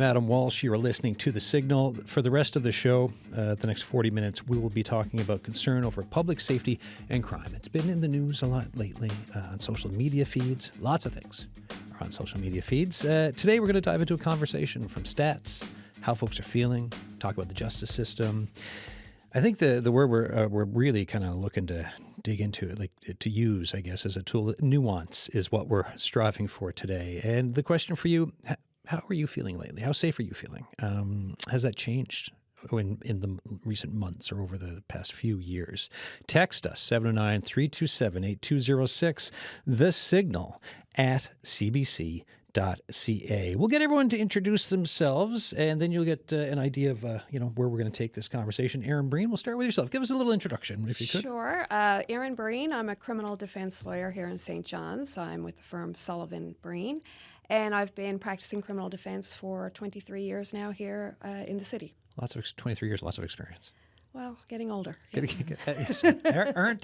I'm Adam Walsh. You are listening to The Signal. For the rest of the show, the next 40 minutes, we will be talking about concern over public safety and crime. It's been in the news a lot lately on social media feeds. Lots of things are on social media feeds. Today, we're going to dive into a conversation from stats, how folks are feeling, talk about the justice system. I think the word we're really kind of looking to dig into, like to use, I guess, as a tool, nuance is what we're striving for today. And the question for you, how are you feeling lately? How safe are you feeling? Has that changed in the recent months or over the past few years? Text us, 709-327-8206, The Signal at CBC.ca. We'll get everyone to introduce themselves, and then you'll get an idea of where we're going to take this conversation. Erin Breen, we'll start with yourself. Give us a little introduction, if you could. Sure. Erin Breen. I'm a criminal defense lawyer here in St. John's. I'm with the firm Sullivan Breen, and I've been practicing criminal defense for 23 years now here in the city. 23 years, lots of experience. Well, getting older. Yes.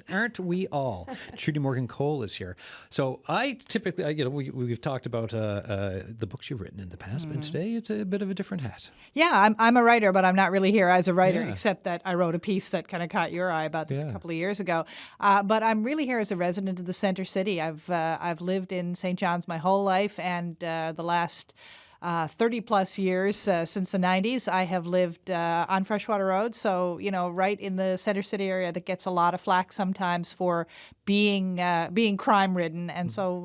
Aren't we all? Trudy Morgan Cole is here. So I typically, we've talked about the books you've written in the past, but today it's a bit of a different hat. Yeah, I'm a writer, but I'm not really here as a writer, except that I wrote a piece that kind of caught your eye about this a couple of years ago. But I'm really here as a resident of the Center City. I've lived in St. John's my whole life, and the last 30 plus years since the 90s, I have lived on Freshwater Road. So, right in the Center City area that gets a lot of flack sometimes for being crime ridden. And so,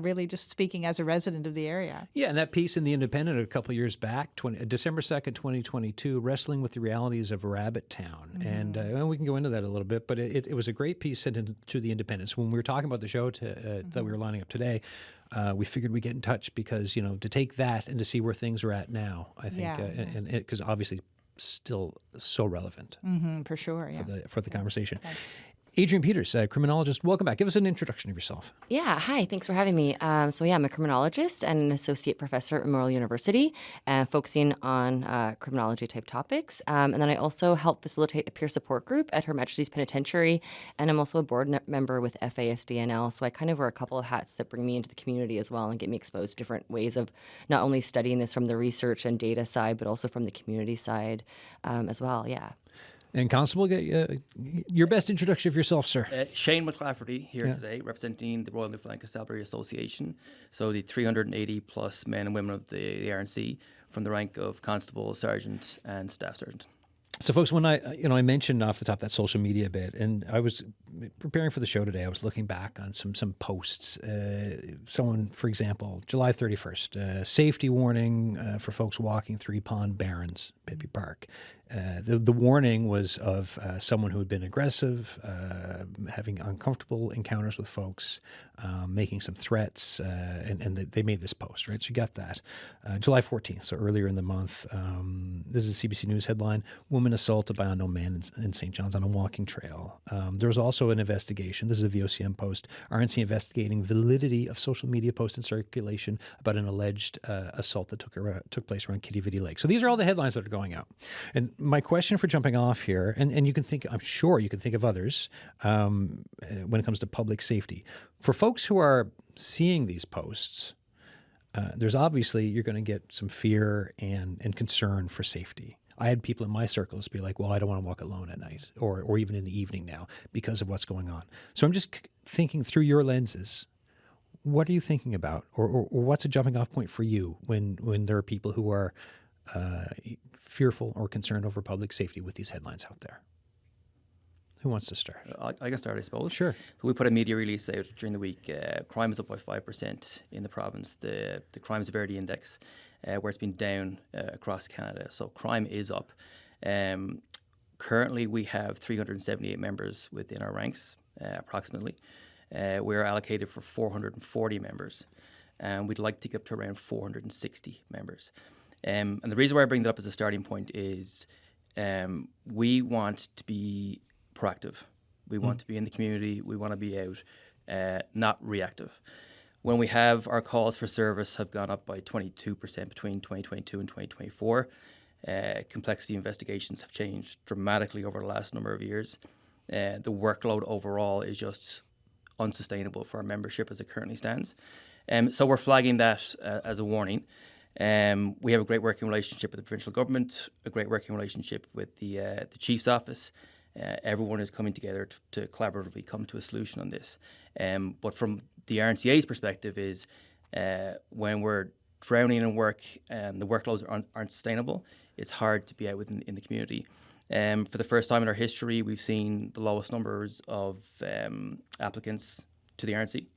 really just speaking as a resident of the area. Yeah, and that piece in The Independent a couple of years back, December 2nd, 2022, Wrestling with the Realities of Rabbittown. And we can go into that a little bit, but it was a great piece sent into The Independent. So when we were talking about the show that we were lining up today, we figured we'd get in touch because, to take that and to see where things are at now, I think, and because obviously still so relevant. For sure, yeah. For the conversation. Adrienne Peters, criminologist, welcome back. Give us an introduction of yourself. Yeah, hi, thanks for having me. I'm a criminologist and an associate professor at Memorial University, focusing on criminology-type topics. And then I also help facilitate a peer support group at Her Majesty's Penitentiary, and I'm also a board member with FASDNL, so I kind of wear a couple of hats that bring me into the community as well and get me exposed to different ways of not only studying this from the research and data side, but also from the community side as well, yeah. And Constable, your best introduction of yourself, sir. Shane McClafferty here today, representing the Royal Newfoundland Constabulary Association. So the 380 plus men and women of the RNC from the rank of constable, sergeant, and staff sergeant. So, folks, when I mentioned off the top that social media bit, and I was preparing for the show today, I was looking back on some posts. Someone, for example, July 31st, safety warning for folks walking Three Pond Barrens, Pippi Park. The warning was of someone who had been aggressive, having uncomfortable encounters with folks, making some threats, and they made this post, right? So you got that. July 14th, so earlier in the month, this is a CBC News headline, woman assaulted by unknown man in St. John's on a walking trail. There was also an investigation. This is a VOCM post. RNC investigating validity of social media posts in circulation about an alleged assault that took place around Kitty Vitty Lake. So these are all the headlines that are going out. And my question for jumping off here, and you can think, I'm sure you can think of others when it comes to public safety. For folks who are seeing these posts, there's obviously, you're going to get some fear and concern for safety. I had people in my circles be like, well, I don't want to walk alone at night or even in the evening now because of what's going on. So I'm just thinking through your lenses, what are you thinking about? Or what's a jumping off point for you when there are people who are fearful or concerned over public safety with these headlines out there? Who wants to start? I can start, I suppose. Sure. We put a media release out during the week. Crime is up by 5% in the province. The crime severity index, where it's been down across Canada. So crime is up. Currently, we have 378 members within our ranks, approximately. We're allocated for 440 members, and we'd like to get up to around 460 members. And the reason why I bring that up as a starting point is we want to be proactive. We want to be in the community. We want to be out, not reactive. When we have our calls for service have gone up by 22% between 2022 and 2024, complexity investigations have changed dramatically over the last number of years. The workload overall is just unsustainable for our membership as it currently stands. So we're flagging that as a warning. We have a great working relationship with the provincial government, a great working relationship with the Chief's office. Everyone is coming together to collaboratively come to a solution on this. But from the RNCA's perspective is when we're drowning in work and the workloads aren't sustainable, it's hard to be out in the community. For the first time in our history, we've seen the lowest numbers of applicants to the RNC.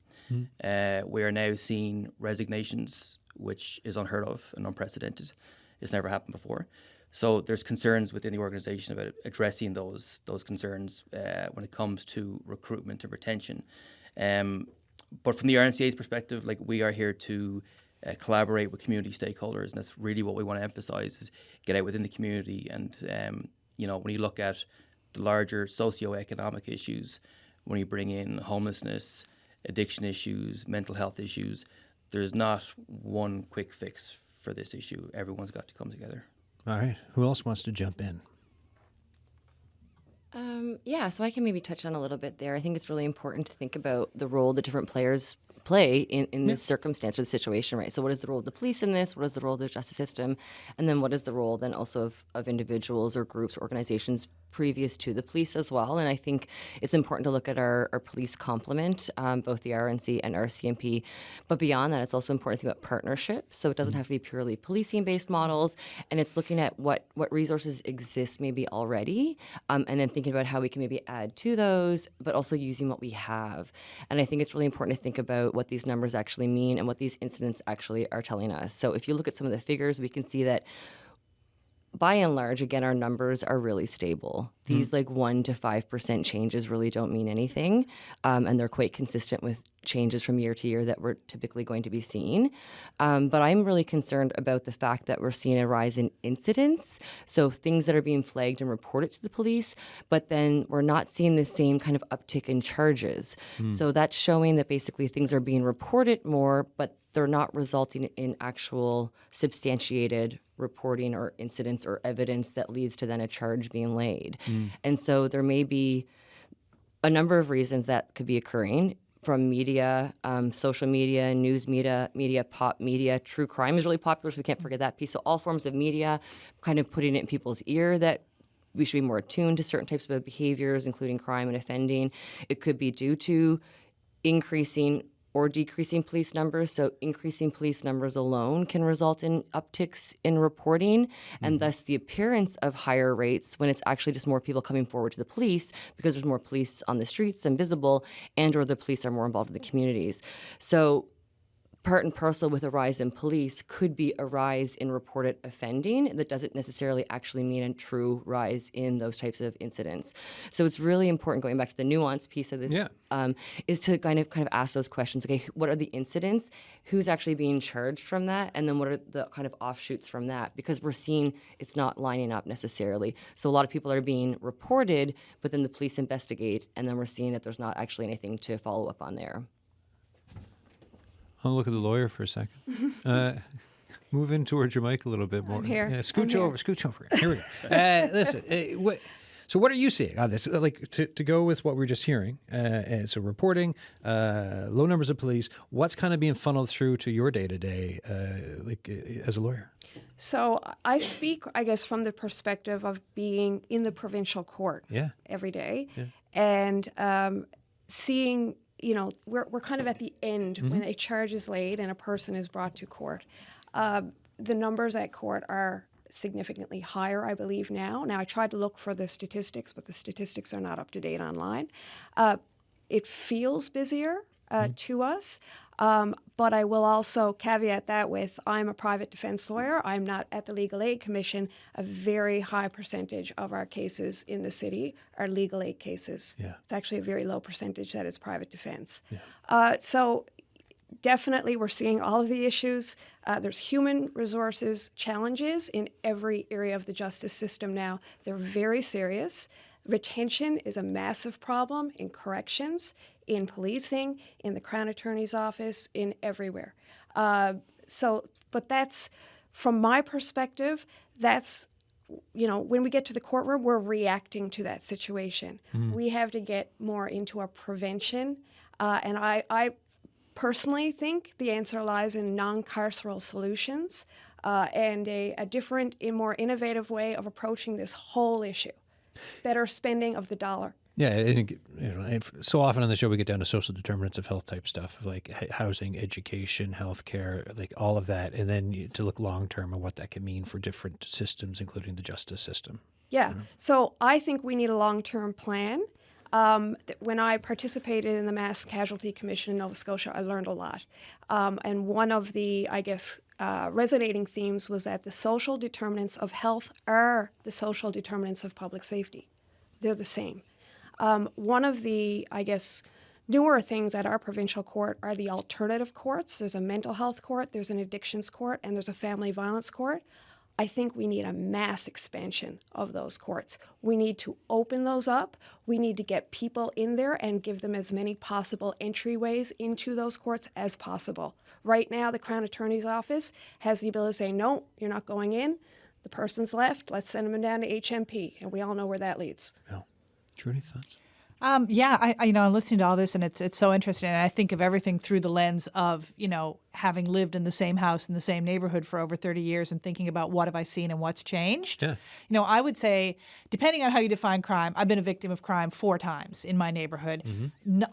We are now seeing resignations, which is unheard of and unprecedented. It's never happened before. So there's concerns within the organisation about addressing those concerns when it comes to recruitment and retention. But from the RNCA's perspective, like, we are here to collaborate with community stakeholders, and that's really what we want to emphasise, is get out within the community. And when you look at the larger socio-economic issues, when you bring in homelessness, addiction issues, mental health issues, there's not one quick fix for this issue. Everyone's got to come together. All right. Who else wants to jump in? So I can maybe touch on a little bit there. I think it's really important to think about the role the different players play in this circumstance or the situation, right? So what is the role of the police in this? What is the role of the justice system? And then what is the role then also of individuals or groups, organizations previous to the police as well? And I think it's important to look at our police complement, both the RNC and RCMP. But beyond that, it's also important to think about partnerships. So it doesn't have to be purely policing-based models. And it's looking at what resources exist maybe already, and then thinking about how we can maybe add to those, but also using what we have. And I think it's really important to think about what these numbers actually mean and what these incidents actually are telling us. So if you look at some of the figures, we can see that by and large, again, our numbers are really stable. These 1 to 5% changes really don't mean anything, and they're quite consistent with changes from year to year that we're typically going to be seeing. But I'm really concerned about the fact that we're seeing a rise in incidents, so things that are being flagged and reported to the police, but then we're not seeing the same kind of uptick in charges. So that's showing that basically things are being reported more, but they're not resulting in actual substantiated reporting or incidents or evidence that leads to then a charge being laid. And so there may be a number of reasons that could be occurring from media, social media, news media, pop media. True crime is really popular, so we can't forget that piece. So all forms of media kind of putting it in people's ear that we should be more attuned to certain types of behaviors, including crime and offending. It could be due to increasing or decreasing police numbers. So increasing police numbers alone can result in upticks in reporting, and thus the appearance of higher rates when it's actually just more people coming forward to the police because there's more police on the streets and visible, and or the police are more involved in the communities. So part and parcel with a rise in police could be a rise in reported offending that doesn't necessarily actually mean a true rise in those types of incidents. So it's really important, going back to the nuance piece of this, is to kind of ask those questions. Okay, what are the incidents? Who's actually being charged from that? And then what are the kind of offshoots from that? Because we're seeing it's not lining up necessarily. So a lot of people are being reported, but then the police investigate, and then we're seeing that there's not actually anything to follow up on there. I'll look at the lawyer for a second. Move in towards your mic a little bit more. I'm here. Scooch over. Here we go. Listen, so what are you seeing on this? Like, to go with what we were just hearing, so reporting, low numbers of police, what's kind of being funneled through to your day-to-day, as a lawyer? So I speak, I guess, from the perspective of being in the provincial court every day and seeing, we're kind of at the end when a charge is laid and a person is brought to court. The numbers at court are significantly higher, I believe, now. Now, I tried to look for the statistics, but the statistics are not up to date online. It feels busier to us, but I will also caveat that with, I'm a private defense lawyer. I'm not at the Legal Aid Commission. A very high percentage of our cases in the city are legal aid cases. It's actually a very low percentage that is private defense. So definitely we're seeing all of the issues. There's human resources challenges in every area of the justice system now. They're very serious. Retention is a massive problem in corrections, in policing, in the Crown Attorney's office, in everywhere. But that's, from my perspective, that's, when we get to the courtroom, we're reacting to that situation. We have to get more into our prevention, and I personally think the answer lies in non-carceral solutions. and a different, more innovative way of approaching this whole issue. It's better spending of the dollar. Yeah, and so often on the show we get down to social determinants of health type stuff, like housing, education, healthcare, like all of that, and then to look long term at what that can mean for different systems, including the justice system. Yeah, so I think we need a long-term plan. When I participated in the Mass Casualty Commission in Nova Scotia, I learned a lot. And one of the, resonating themes was that the social determinants of health are the social determinants of public safety. They're the same. One of the, newer things at our provincial court are the alternative courts. There's a mental health court, there's an addictions court, and there's a family violence court. I think we need a mass expansion of those courts. We need to open those up. We need to get people in there and give them as many possible entryways into those courts as possible. Right now, the Crown Attorney's Office has the ability to say, no, you're not going in. The person's left. Let's send them down to HMP. And we all know where that leads. Yeah. Trudy, thoughts? I'm listening to all this, and it's so interesting. And I think of everything through the lens of, having lived in the same house in the same neighborhood for over 30 years and thinking about what have I seen and what's changed. Yeah. I would say, depending on how you define crime, I've been a victim of crime 4 times in my neighborhood,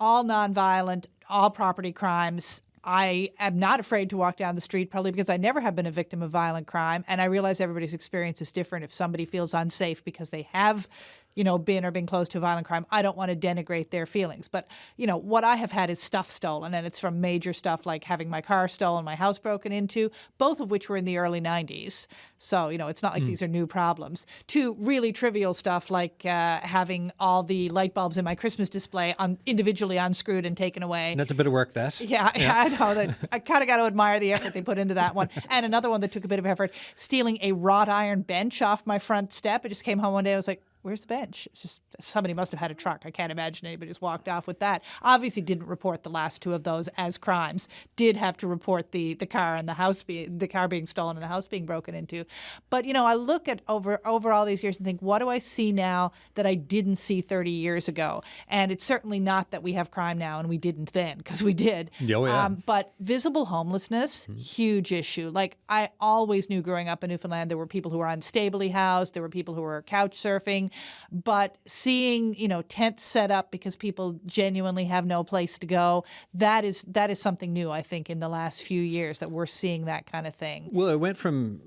all nonviolent, all property crimes. I am not afraid to walk down the street, probably because I never have been a victim of violent crime. And I realize everybody's experience is different. If somebody feels unsafe because they have been close to a violent crime, I don't want to denigrate their feelings. But, what I have had is stuff stolen, and it's from major stuff like having my car stolen, my house broken into, both of which were in the early 90s. So, it's not like these are new problems. To really trivial stuff like having all the light bulbs in my Christmas display individually unscrewed and taken away. And that's a bit of work, that. Yeah, I know that. I kind of got to admire the effort they put into that one. And another one that took a bit of effort, stealing a wrought iron bench off my front step. I just came home one day, I was like, where's the bench? It's just somebody must have had a truck. I can't imagine anybody just walked off with that. Obviously didn't report the last 2 of those as crimes. Did have to report the car and the car being stolen and the house being broken into. But, I look at over all these years and think, what do I see now that I didn't see 30 years ago? And it's certainly not that we have crime now and we didn't then, because we did. Oh, yeah. But visible homelessness, huge issue. Like, I always knew growing up in Newfoundland, there were people who were unstably housed. There were people who were couch surfing. But seeing, tents set up because people genuinely have no place to go, that is something new, I think, in the last few years that we're seeing that kind of thing. Well, it went from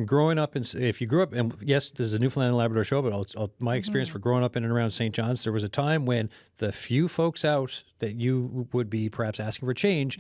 growing up, if you grew up, and yes, this is a Newfoundland and Labrador show, but my experience for growing up in and around St. John's, there was a time when the few folks out that you would be perhaps asking for change,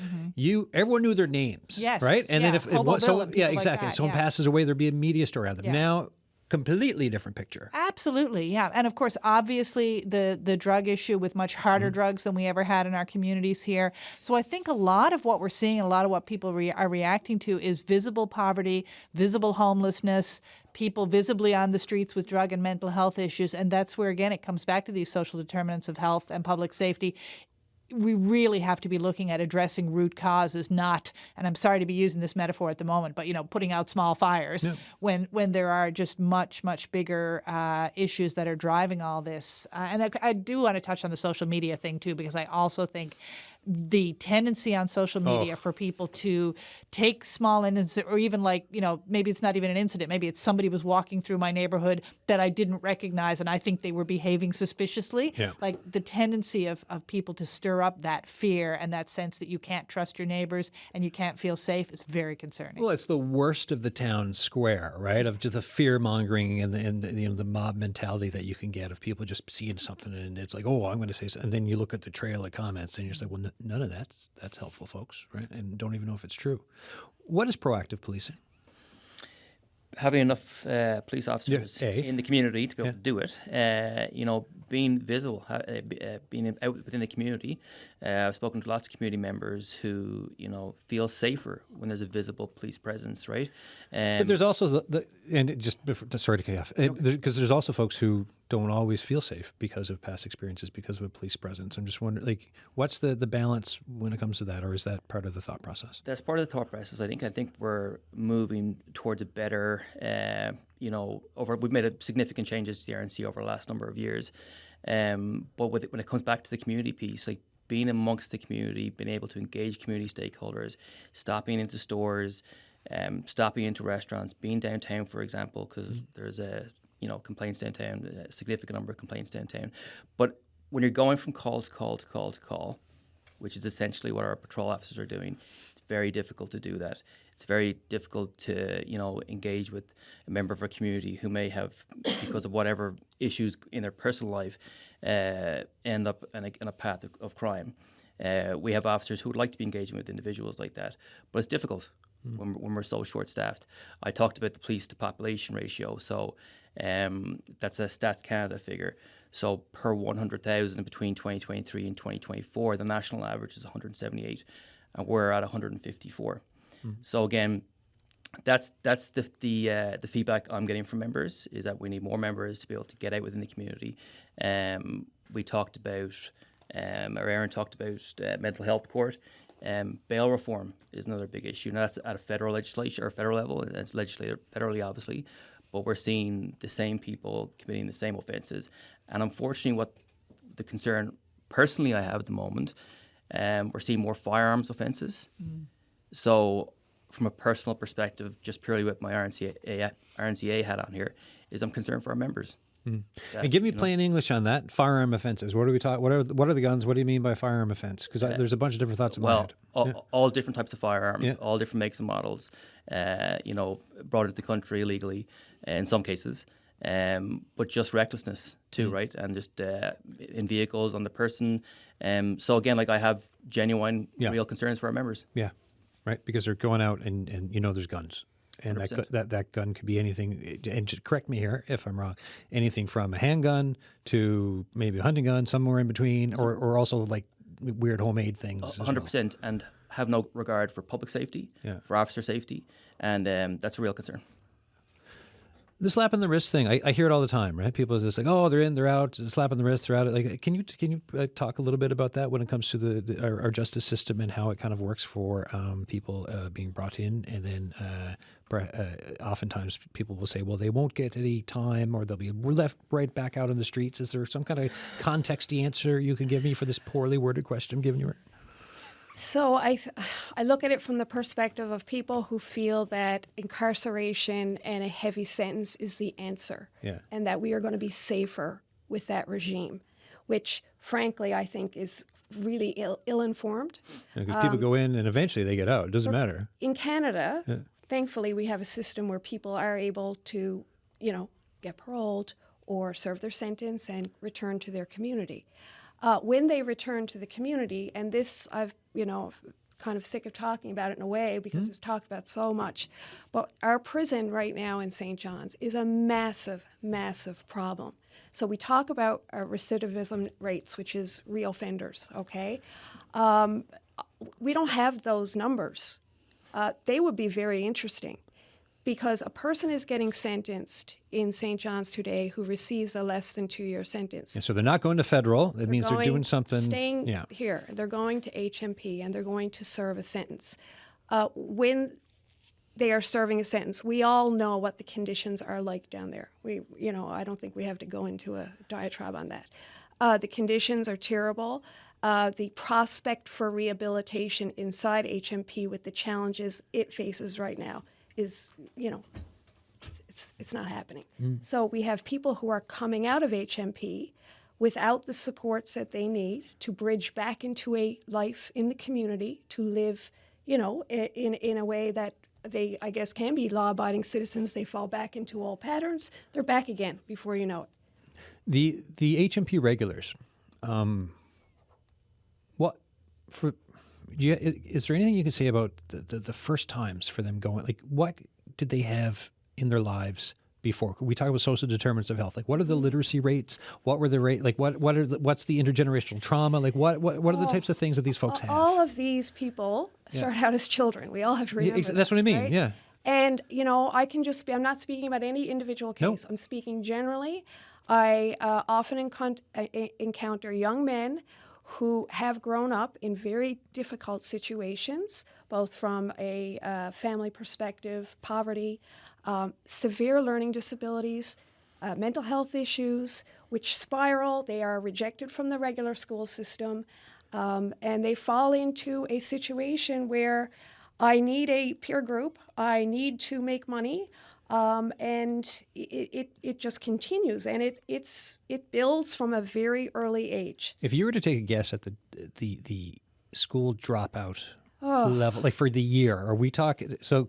everyone knew their names, yes, right? And then if exactly, like if someone passes away, there'd be a media story on them. Now, completely different picture. Absolutely, yeah. And of course, obviously, the drug issue with much harder drugs than we ever had in our communities here. So I think a lot of what we're seeing, a lot of what people are reacting to is visible poverty, visible homelessness, people visibly on the streets with drug and mental health issues. And that's where, again, it comes back to these social determinants of health and public safety. We really have to be looking at addressing root causes, not, and I'm sorry to be using this metaphor at the moment, but, putting out small fires when there are just much, much bigger issues that are driving all this. And I do want to touch on the social media thing, too, because I also think the tendency on social media for people to take small incidents, or even maybe it's not even an incident, maybe it's somebody was walking through my neighborhood that I didn't recognize and I think they were behaving suspiciously. Yeah. Like the tendency of people to stir up that fear and that sense that you can't trust your neighbors and you can't feel safe is very concerning. Well, it's the worst of the town square, right? Of just the fear mongering and the mob mentality that you can get of people just seeing something and it's like, oh, I'm going to say something. And then you look at the trail of comments and you're just like, well, none of that's helpful, folks, right? And don't even know if it's true. What is proactive policing? Having enough police officers in the community to be able to do it, being visible, being out within the community. I've spoken to lots of community members who, feel safer when there's a visible police presence, right? But there's also sorry to cut you off, because there's also folks who don't always feel safe because of past experiences, because of a police presence. I'm just wondering, what's the balance when it comes to that, or is that part of the thought process? That's part of the thought process. I think we're moving towards a better, we've made significant changes to the RNC over the last number of years. But when it comes back to the community piece, like being amongst the community, being able to engage community stakeholders, stopping into stores, stopping into restaurants, being downtown, for example, because there's complaints downtown, a significant number of complaints downtown. But when you're going from call to call to call to call, which is essentially what our patrol officers are doing, it's very difficult to do that. It's very difficult to, engage with a member of our community who may have, because of whatever issues in their personal life, end up in a path of crime. We have officers who would like to be engaging with individuals like that, but it's difficult when we're so short-staffed. I talked about the police to population ratio, so that's a Stats Canada figure. So per 100,000 between 2023 and 2024, the national average is 178, and we're at 154. So again, that's the feedback I'm getting from members, is that we need more members to be able to get out within the community. We talked about, or Erin talked about mental health court. Bail reform is another big issue. Now that's at a federal legislation or federal level, and it's legislated federally, obviously. But we're seeing the same people committing the same offences. And unfortunately, what the concern personally I have at the moment, we're seeing more firearms offences. So from a personal perspective, just purely with my RNCA hat on here, is I'm concerned for our members. That, and give me plain English on that. Firearm offenses. What are we talking? What are the guns? What do you mean by firearm offense? Because there's a bunch of different thoughts in my head. All different types of firearms, all different makes and models. Brought into the country illegally in some cases, but just recklessness too, right? And just in vehicles on the person. So again, I have genuine, real concerns for our members. Yeah, right. Because they're going out and there's guns. And that gun could be anything, and just correct me here if I'm wrong, anything from a handgun to maybe a hunting gun, somewhere in between, or also like weird homemade things. 100%, and have no regard for public safety, for officer safety, and that's a real concern. The slap on the wrist thing, I hear it all the time, right? People are just like, oh, they're in, they're out, slap on the wrist, they're out. Like, can you talk a little bit about that when it comes to our justice system and how it kind of works for people being brought in, and then oftentimes people will say, well, they won't get any time, or they'll be left right back out on the streets. Is there some kind of context-y answer you can give me for this poorly worded question I'm giving you? So I look at it from the perspective of people who feel that incarceration and a heavy sentence is the answer, and that we are going to be safer with that regime, which, frankly, I think is really ill-informed. Because people go in and eventually they get out. It doesn't matter. In Canada, thankfully, we have a system where people are able to, get paroled or serve their sentence and return to their community. When they return to the community, and this I've, kind of sick of talking about it in a way because we've talked about so much, but our prison right now in St. John's is a massive, massive problem. So we talk about recidivism rates, which is reoffenders, okay? We don't have those numbers. They would be very interesting, because a person is getting sentenced in St. John's today who receives a less than 2-year sentence. Yeah, so they're not going to federal. That means they're doing something. Staying here. They're going to HMP, and they're going to serve a sentence. When they are serving a sentence, we all know what the conditions are like down there. I don't think we have to go into a diatribe on that. The conditions are terrible. The prospect for rehabilitation inside HMP with the challenges it faces right now is, it's not happening. So we have people who are coming out of HMP without the supports that they need to bridge back into a life in the community, to live, in a way that they, I guess, can be law-abiding citizens. They fall back into old patterns. They're back again before you know it. The HMP regulars, is there anything you can say about the first times for them going? Like, what did they have in their lives before? We talk about social determinants of health. Like, what are the literacy rates? What were the rate? Like, what's the intergenerational trauma? Like, what are the types of things that these folks have? All of these people start out as children. We all have to remember that's what I mean. Right? Yeah. And I'm not speaking about any individual case. I'm speaking generally. I often encounter young men who have grown up in very difficult situations, both from a family perspective, poverty, severe learning disabilities, mental health issues, which spiral. They are rejected from the regular school system, and they fall into a situation where I need a peer group. I need to make money. And it just continues, and it builds from a very early age. If you were to take a guess at the school dropout level, like for the year, are we talking? So,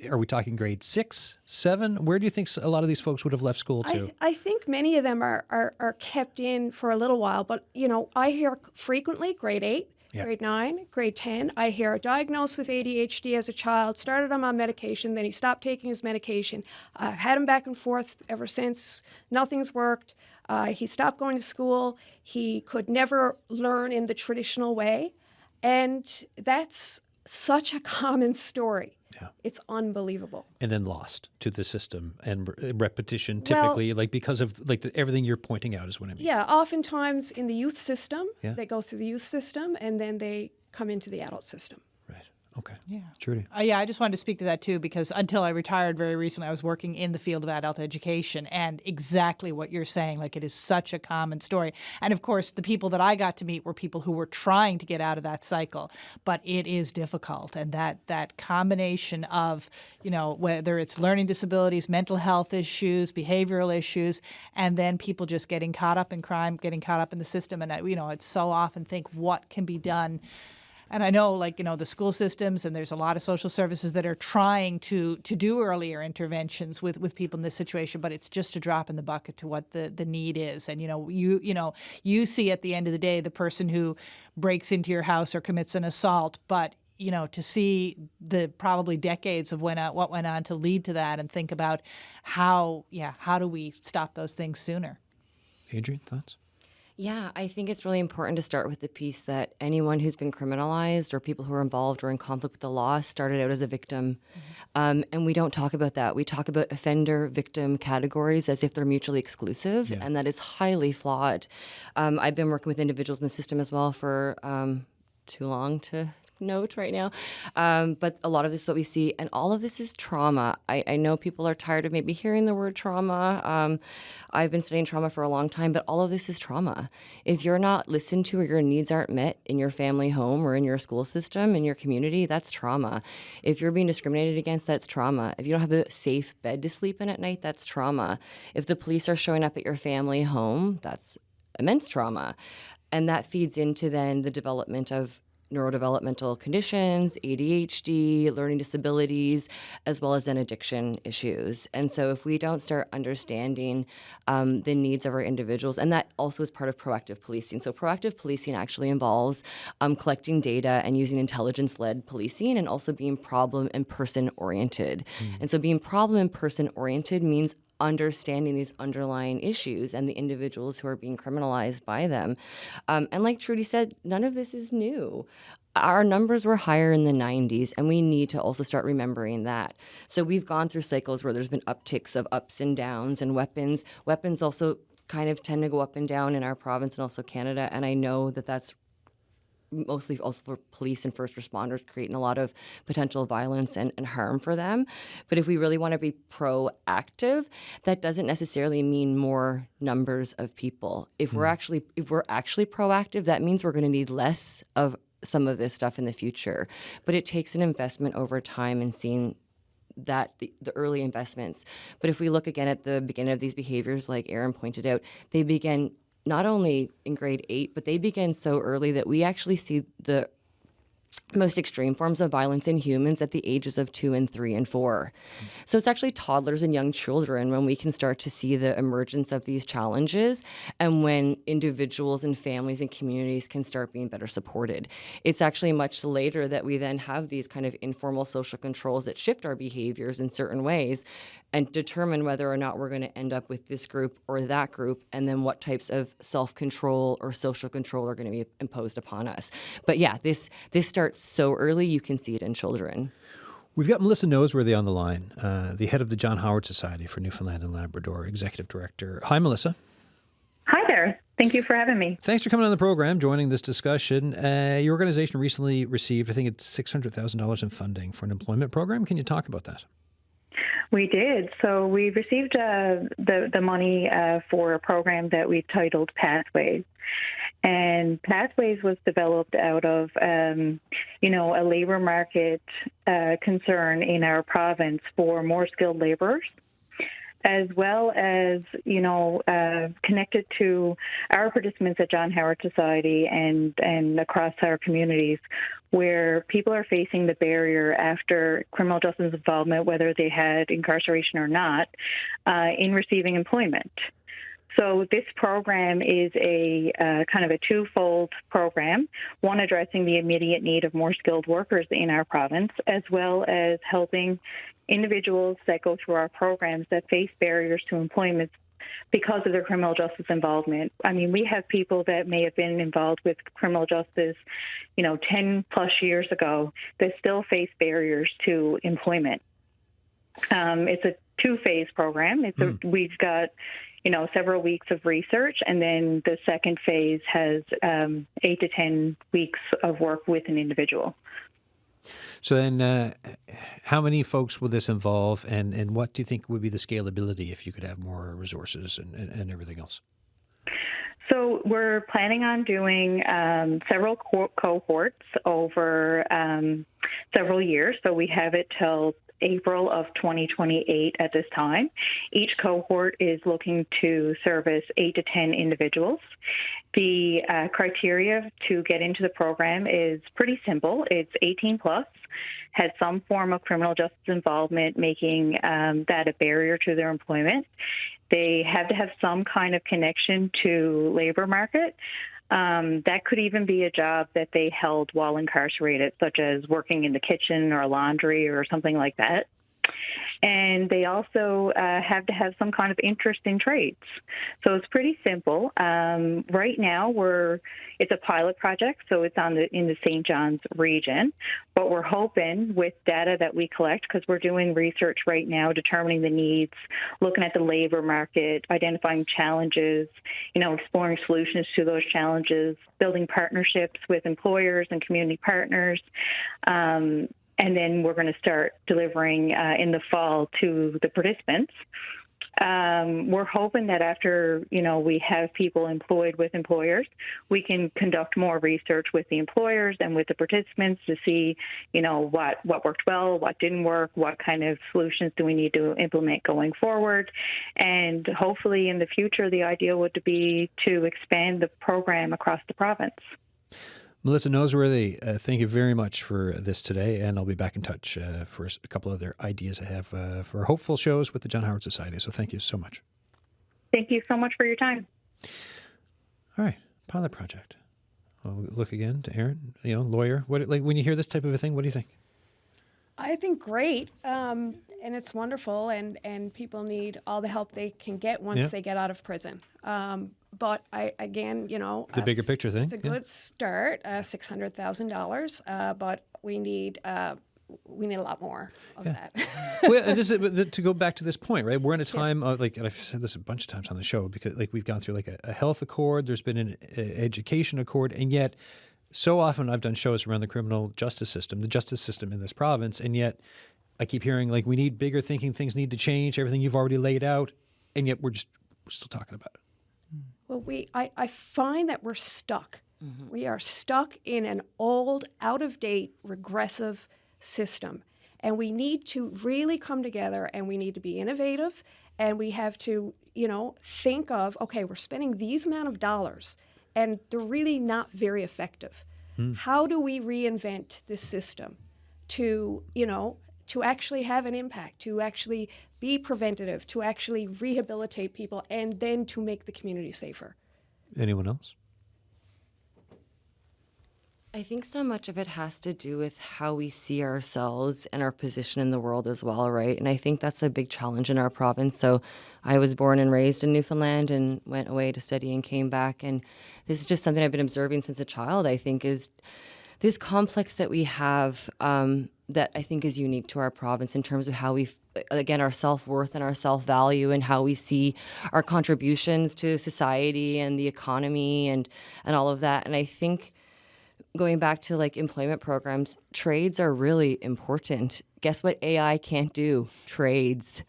are we talking grade 6, 7? Where do you think a lot of these folks would have left school to? I think many of them are kept in for a little while, but I hear frequently grade 8. Yeah. Grade 9, grade 10, I hear diagnosed with ADHD as a child, started him on medication, then he stopped taking his medication. I've had him back and forth ever since. Nothing's worked. He stopped going to school. He could never learn in the traditional way. And that's such a common story. Yeah. It's unbelievable. And then lost to the system and repetition, typically, because of everything you're pointing out is what I mean. Yeah, oftentimes in the youth system, they go through the youth system and then they come into the adult system. Right. Okay. Yeah. Trudy. Yeah, I just wanted to speak to that too, because until I retired very recently, I was working in the field of adult education, and exactly what you're saying, it is such a common story. And of course, the people that I got to meet were people who were trying to get out of that cycle, but it is difficult. And that combination of, whether it's learning disabilities, mental health issues, behavioral issues, and then people just getting caught up in crime, getting caught up in the system. And, it's so often think what can be done. And I know, the school systems, and there's a lot of social services that are trying to do earlier interventions with people in this situation, but it's just a drop in the bucket to what the need is. And, you see at the end of the day the person who breaks into your house or commits an assault, but to see the probably decades of what went on to lead to that, and think about how do we stop those things sooner? Adrienne, thoughts? Yeah, I think it's really important to start with the piece that anyone who's been criminalized or people who are involved or in conflict with the law started out as a victim. Mm-hmm. And we don't talk about that. We talk about offender-victim categories as if they're mutually exclusive, and that is highly flawed. I've been working with individuals in the system as well for too long to note right now. But a lot of this is what we see, and all of this is trauma. I know people are tired of maybe hearing the word trauma. I've been studying trauma for a long time, but all of this is trauma. If you're not listened to or your needs aren't met in your family home or in your school system, in your community, that's trauma. If you're being discriminated against, that's trauma. If you don't have a safe bed to sleep in at night, that's trauma. If the police are showing up at your family home, that's immense trauma. And that feeds into then the development of neurodevelopmental conditions, ADHD, learning disabilities, as well as then addiction issues. And so if we don't start understanding the needs of our individuals, and that also is part of proactive policing. So proactive policing actually involves collecting data and using intelligence-led policing, and also being problem and person-oriented. And so being problem and person-oriented means understanding these underlying issues and the individuals who are being criminalized by them. And like Trudy said, none of this is new. Our numbers were higher in the 90s, and we need to also start remembering that. So we've gone through cycles where there's been upticks of ups and downs, and weapons also kind of tend to go up and down in our province and also Canada. And I know that that's mostly also for police and first responders, creating a lot of potential violence and harm for them. But if we really want to be proactive, that doesn't necessarily mean more numbers of people. If we're actually proactive, that means we're going to need less of some of this stuff in the future. But it takes an investment over time and seeing that the early investments. But if we look again at the beginning of these behaviors, like Erin pointed out, they begin not only in grade 8, but they begin so early that we actually see the most extreme forms of violence in humans at the ages of 2 and 3 and 4. So it's actually toddlers and young children when we can start to see the emergence of these challenges, and when individuals and families and communities can start being better supported. It's actually much later that we then have these kind of informal social controls that shift our behaviors in certain ways and determine whether or not we're going to end up with this group or that group, and then what types of self-control or social control are going to be imposed upon us. But yeah, this starts so early, you can see it in children. We've got Melissa Noseworthy on the line, the head of the John Howard Society for Newfoundland and Labrador, executive director. Hi, Melissa. Hi there. Thank you for having me. Thanks for coming on the program, joining this discussion. Your organization recently received, I think it's $600,000 in funding for an employment program. Can you talk about that? We did. So we received the money for a program that we titled Pathways. And Pathways was developed out of, a labor market concern in our province for more skilled laborers, as well as, connected to our participants at John Howard Society and across our communities, where people are facing the barrier after criminal justice involvement, whether they had incarceration or not, in receiving employment. So this program is a kind of a twofold program, one addressing the immediate need of more skilled workers in our province, as well as helping individuals that go through our programs that face barriers to employment because of their criminal justice involvement. I mean, we have people that may have been involved with criminal justice, 10 plus years ago that still face barriers to employment. It's a two-phase program. We've got several weeks of research, and then the second phase has 8 to 10 weeks of work with an individual. So then how many folks will this involve, and what do you think would be the scalability if you could have more resources and everything else? So we're planning on doing several cohorts over several years. So we have it till April of 2028 at this time. Each cohort is looking to service 8 to 10 individuals. The criteria to get into the program is pretty simple. It's 18 plus, has some form of criminal justice involvement, making that a barrier to their employment. They have to have some kind of connection to labor market. That could even be a job that they held while incarcerated, such as working in the kitchen or laundry or something like that. And they also have to have some kind of interest in trades. So it's pretty simple. Right now, it's a pilot project, so it's in the St. John's region. But we're hoping with data that we collect, because we're doing research right now, determining the needs, looking at the labor market, identifying challenges, exploring solutions to those challenges, building partnerships with employers and community partners. And then we're going to start delivering in the fall to the participants. We're hoping that after, we have people employed with employers, we can conduct more research with the employers and with the participants to see, what worked well, what didn't work, what kind of solutions do we need to implement going forward. And hopefully in the future, the idea would be to expand the program across the province. Melissa Noseworthy, thank you very much for this today, and I'll be back in touch for a couple other ideas I have for hopeful shows with the John Howard Society. So thank you so much. Thank you so much for your time. All right, pilot project. I'll look again to Erin, lawyer. When you hear this type of a thing, what do you think? I think great, and it's wonderful, and people need all the help they can get once they get out of prison. But the bigger picture thing. It's a good start, $600,000, but we need a lot more of that. Well, to go back to this point, right? We're in a time of and I've said this a bunch of times on the show, because we've gone through a health accord, there's been an education accord, and yet so often I've done shows around the criminal justice system, the justice system in this province, and yet I keep hearing we need bigger thinking, things need to change, everything you've already laid out, and yet we're still talking about it. Well, I find that we're stuck. Mm-hmm. We are stuck in an old, out-of-date, regressive system. And we need to really come together, and we need to be innovative, and we have to, think of, okay, we're spending these amount of dollars, and they're really not very effective. How do we reinvent this system to actually have an impact, to actually be preventative, to actually rehabilitate people, and then to make the community safer? Anyone else? I think so much of it has to do with how we see ourselves and our position in the world as well, right? And I think that's a big challenge in our province. So I was born and raised in Newfoundland and went away to study and came back. And this is just something I've been observing since a child, I think, is this complex that we have that I think is unique to our province in terms of how we, again, our self-worth and our self-value and how we see our contributions to society and the economy and all of that. And I think going back to employment programs, trades are really important. Guess what AI can't do? Trades.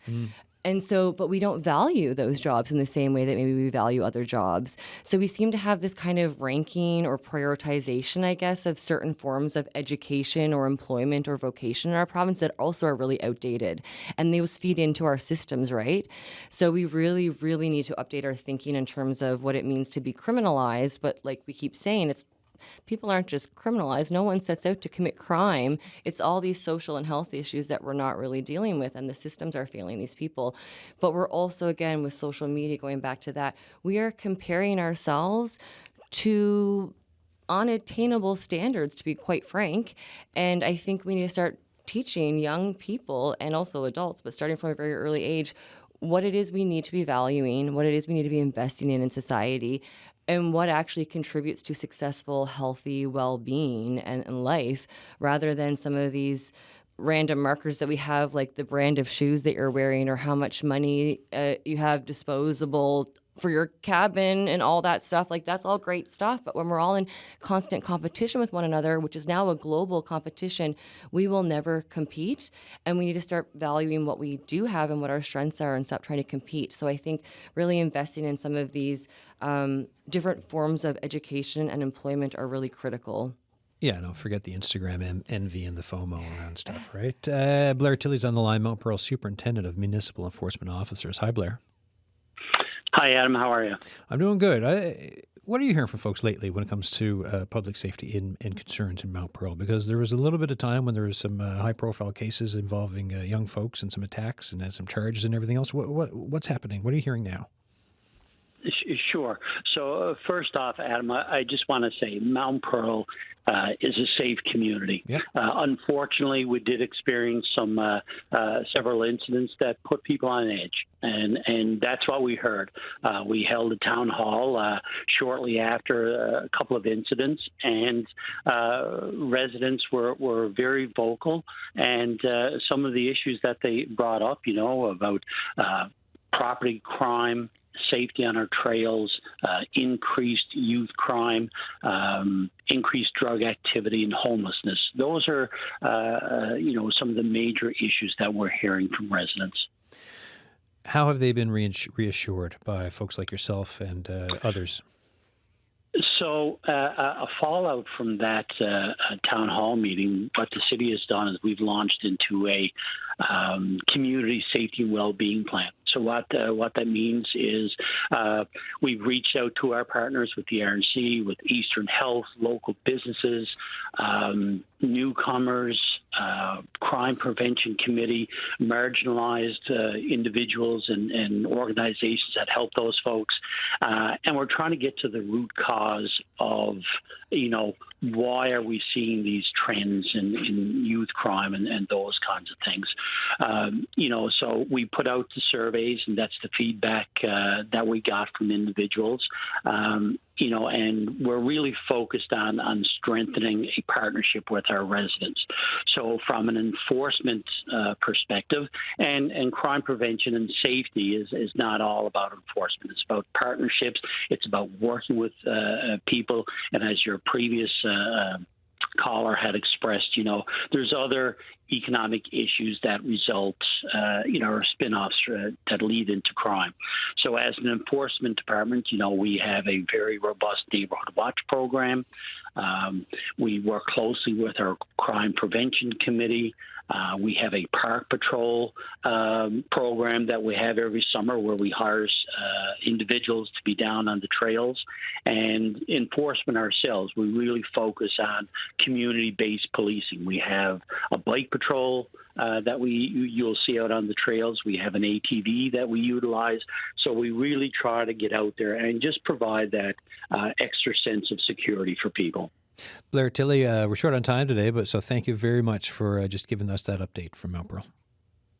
And so, but we don't value those jobs in the same way that maybe we value other jobs. So we seem to have this kind of ranking or prioritization, I guess, of certain forms of education or employment or vocation in our province that also are really outdated. And those feed into our systems, right? So we really, really need to update our thinking in terms of what it means to be criminalized. But like we keep saying, people aren't just criminalized. No one sets out to commit crime. It's all these social and health issues that we're not really dealing with, and the systems are failing these people. But we're also, again, with social media, going back to that, we are comparing ourselves to unattainable standards, to be quite frank. And I think we need to start teaching young people and also adults, but starting from a very early age, what it is we need to be valuing, what it is we need to be investing in society, and what actually contributes to successful, healthy well-being and life, rather than some of these random markers that we have, like the brand of shoes that you're wearing or how much money you have disposable for your cabin and all that stuff. Like, that's all great stuff. But when we're all in constant competition with one another, which is now a global competition, we will never compete. And we need to start valuing what we do have and what our strengths are and stop trying to compete. So I think really investing in some of these different forms of education and employment are really critical. Yeah, don't forget the Instagram envy and the FOMO around stuff, right? Blair Tilley's on the line, Mount Pearl Superintendent of Municipal Enforcement Officers. Hi, Blair. Hi, Adam. How are you? I'm doing good. What are you hearing from folks lately when it comes to public safety and concerns in Mount Pearl? Because there was a little bit of time when there was some high-profile cases involving young folks and some attacks and some charges and everything else. What's happening? What are you hearing now? Sure. So first off, Adam, I just want to say Mount Pearl is a safe community. Yep. Unfortunately, we did experience some several incidents that put people on edge, and that's what we heard. We held a town hall shortly after a couple of incidents, and residents were very vocal, and some of the issues that they brought up, about property crime, safety on our trails, increased youth crime, increased drug activity, and homelessness. Those are, some of the major issues that we're hearing from residents. How have they been reassured by folks like yourself and others? So a fallout from that town hall meeting, what the city has done is we've launched into a community safety and well-being plan. So what that means is we've reached out to our partners with the RNC, with Eastern Health, local businesses, newcomers, crime prevention committee, marginalized individuals and organizations that help those folks. And we're trying to get to the root cause of, why are we seeing these trends in youth crime and those kinds of things. So we put out the surveys, and that's the feedback that we got from individuals. And we're really focused on strengthening a partnership with our residents. So from an enforcement perspective, and crime prevention and safety is not all about enforcement. It's about partnerships. It's about working with people. And as your previous caller had expressed, there's other economic issues that result, or spin-offs that lead into crime. So as an enforcement department, we have a very robust neighborhood watch program. We work closely with our crime prevention committee. We have a park patrol program that we have every summer where we hire individuals to be down on the trails. And enforcement ourselves, we really focus on community-based policing. We have a bike patrol that you'll see out on the trails. We have an ATV that we utilize. So we really try to get out there and just provide that extra sense of security for people. Blair Tilley, we're short on time today, so thank you very much for just giving us that update from Mount Pearl.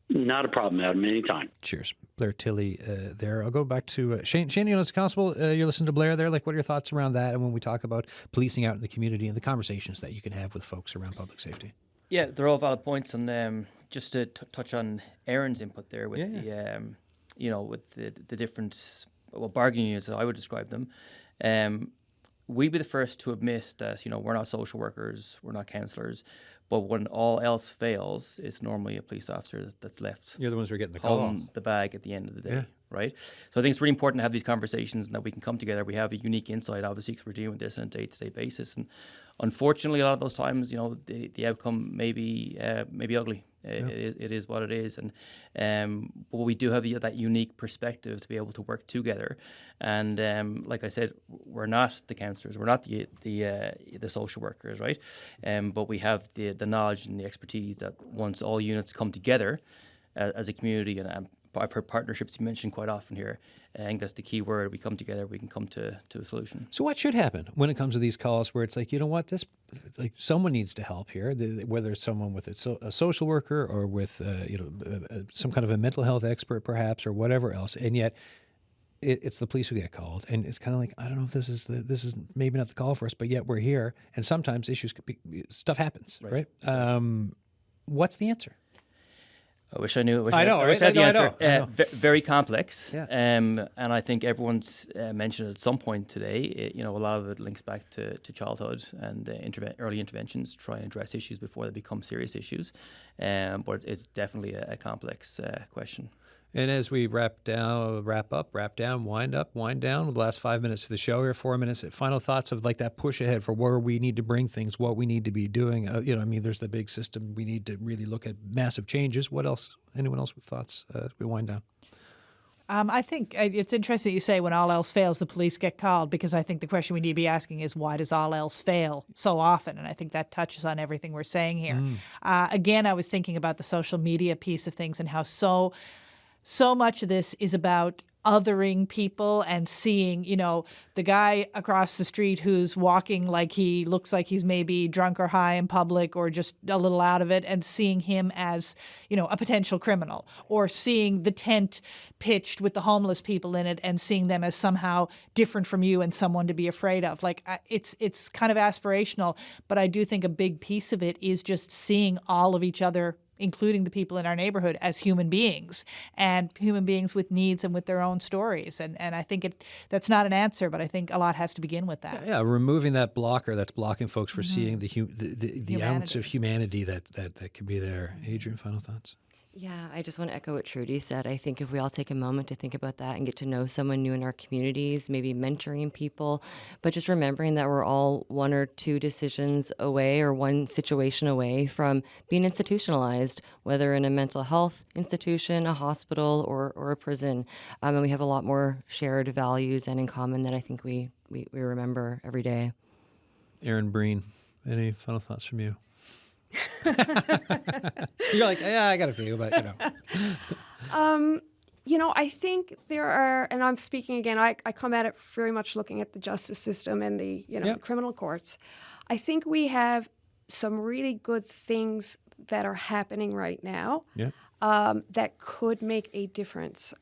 Not a problem, Adam. Anytime. Cheers. Blair Tilley there. I'll go back to Shane. Shane, as a constable, you're listening to Blair there. What are your thoughts around that? And when we talk about policing out in the community and the conversations that you can have with folks around public safety? Yeah, they're all valid points. And just to touch on Erin's input there with with the different bargaining units, I would describe them. We'd be the first to admit that, we're not social workers, we're not counsellors, But when all else fails, it's normally a police officer that's left. You're the ones who are getting the call. Holding the bag at the end of the day, right? So I think it's really important to have these conversations and that we can come together. We have a unique insight, obviously, because we're dealing with this on a day-to-day basis. And unfortunately, a lot of those times, the outcome may be ugly. It is what it is, and but we do have that unique perspective to be able to work together. And like I said, we're not the counsellors, we're not the social workers, right? But we have the knowledge and the expertise that once all units come together as a community, and I've heard partnerships you mentioned quite often here. I think that's the key word. We come together, we can come to a solution. So what should happen when it comes to these calls where it's like, you know what, someone needs to help here, whether it's someone with a social worker or with some kind of a mental health expert perhaps or whatever else, and yet it's the police who get called, and it's kind of like, I don't know if this is maybe not the call for us, but yet we're here, and sometimes stuff happens, right? What's the answer? I wish I knew. I wish I had the answer. I know. Very complex. Yeah. And I think everyone's mentioned at some point today, a lot of it links back to childhood and early interventions, try and address issues before they become serious issues. But it's definitely a complex question. And as we wrap down, wind down, with the last 5 minutes of the show here, 4 minutes, final thoughts of like that push ahead for where we need to bring things, what we need to be doing. There's the big system. We need to really look at massive changes. What else? Anyone else with thoughts as we wind down? I think it's interesting that you say when all else fails, the police get called, because I think the question we need to be asking is, why does all else fail so often? And I think that touches on everything we're saying here. Again, I was thinking about the social media piece of things and how so much of this is about othering people and seeing, the guy across the street who's walking like he looks like he's maybe drunk or high in public or just a little out of it, and seeing him as, a potential criminal, or seeing the tent pitched with the homeless people in it and seeing them as somehow different from you and someone to be afraid of. Like, it's kind of aspirational, but I do think a big piece of it is just seeing all of each other, including the people in our neighborhood, as human beings, and human beings with needs and with their own stories. And I think that's not an answer, but I think a lot has to begin with that. Yeah, removing that blocker that's blocking folks for seeing the ounce of humanity that could be there. Adrienne, final thoughts? Yeah, I just want to echo what Trudy said. I think if we all take a moment to think about that and get to know someone new in our communities, maybe mentoring people, but just remembering that we're all one or two decisions away or one situation away from being institutionalized, whether in a mental health institution, a hospital, or a prison. And we have a lot more shared values and in common that I think we remember every day. Erin Breen, any final thoughts from you? You're like, yeah, I got a few, but I think there are, and I'm speaking again, I come at it very much looking at the justice system and the criminal courts. I think we have some really good things that are happening right now that could make a difference.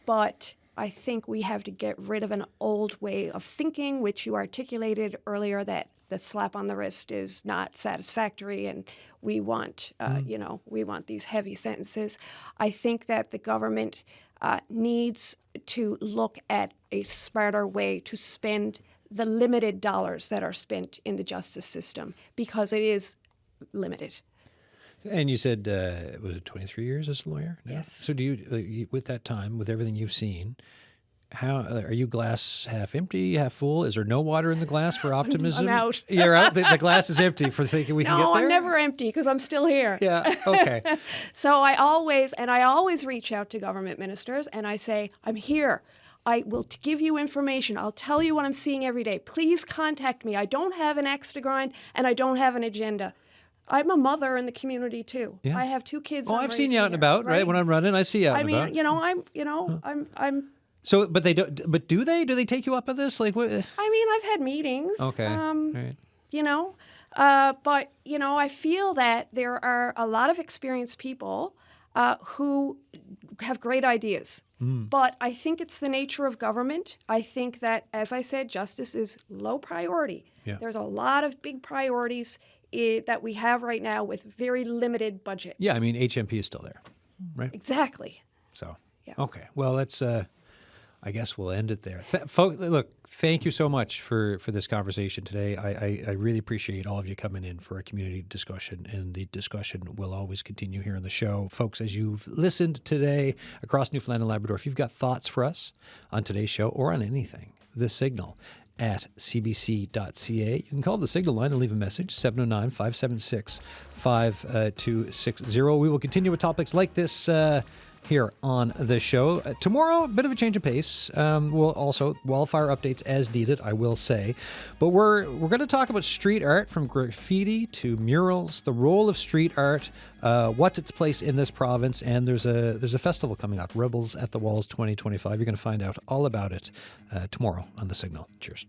But I think we have to get rid of an old way of thinking, which you articulated earlier, that the slap on the wrist is not satisfactory, and we want, we want these heavy sentences. I think that the government needs to look at a smarter way to spend the limited dollars that are spent in the justice system, because it is limited. And you said, was it 23 years as a lawyer? No? Yes. So do you, with that time, with everything you've seen, how are you glass half empty, half full? Is there no water in the glass for optimism? I'm out. You're out? The glass is empty for thinking we can get there? No, I'm never empty because I'm still here. Yeah, okay. So I always reach out to government ministers and I say, I'm here. I will give you information. I'll tell you what I'm seeing every day. Please contact me. I don't have an axe to grind and I don't have an agenda. I'm a mother in the community too. Yeah. I have 2 kids. Oh, I've seen you out and about, right? When I'm running, I see you out and about. I'm. So, but they don't. But do they? Do they take you up on this? Like, what? I mean, I've had meetings. Okay. Right. But I feel that there are a lot of experienced people who have great ideas. But I think it's the nature of government. I think that, as I said, justice is low priority. Yeah. There's a lot of big priorities that we have right now with very limited budget. Yeah, I mean, HMP is still there, right? Exactly. So, yeah. Okay. Well, that's. I guess we'll end it there. Look, thank you so much for this conversation today. I really appreciate all of you coming in for a community discussion, and the discussion will always continue here on the show. Folks, as you've listened today across Newfoundland and Labrador, if you've got thoughts for us on today's show or on anything, The Signal at cbc.ca. You can call the Signal line and leave a message, 709-576-5260. We will continue with topics like this here on the show. Tomorrow, a bit of a change of pace. We'll also wildfire updates as needed, I will say. But we're going to talk about street art, from graffiti to murals, the role of street art, what's its place in this province, and there's a festival coming up, Rebels at the Walls 2025. You're going to find out all about it tomorrow on The Signal. Cheers.